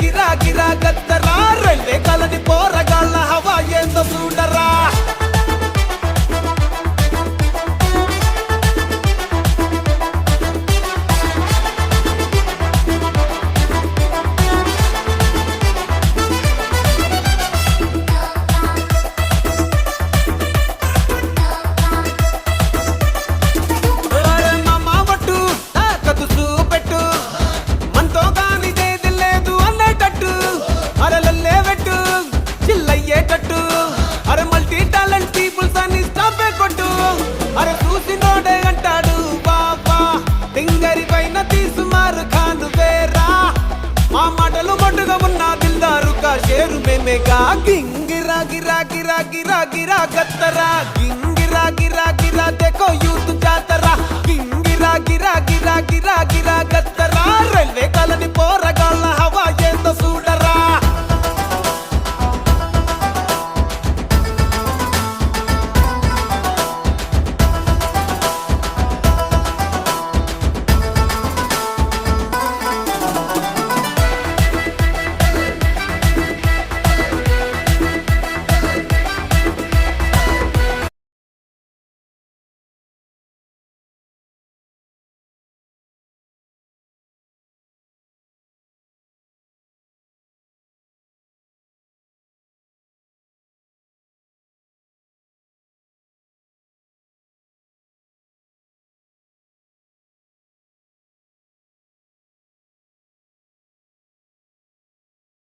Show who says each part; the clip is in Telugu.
Speaker 1: గిరా గిరా గత్తరా రెండే కలని పోరగాళ్ళ హవా ఏందో చూడరా అరే మల్టీ టాలెంట్ పీపుల్స్ అని స్టాపే కొట్టు అరే చూసి నోడే అంటాడు బాబా టింగరి పైన తీసుమారు ఖాను వేరా మా మాటలు మొట్టుగా ఉన్న దిల్దారు కా షేరు మేమేగా గింగిరా గిరా గిరా గిరా గిరా గత్తరా గింగిరా గిరా గిరా देखो యూత్ జాతరా గింగిరా గిరా గిరా గిరా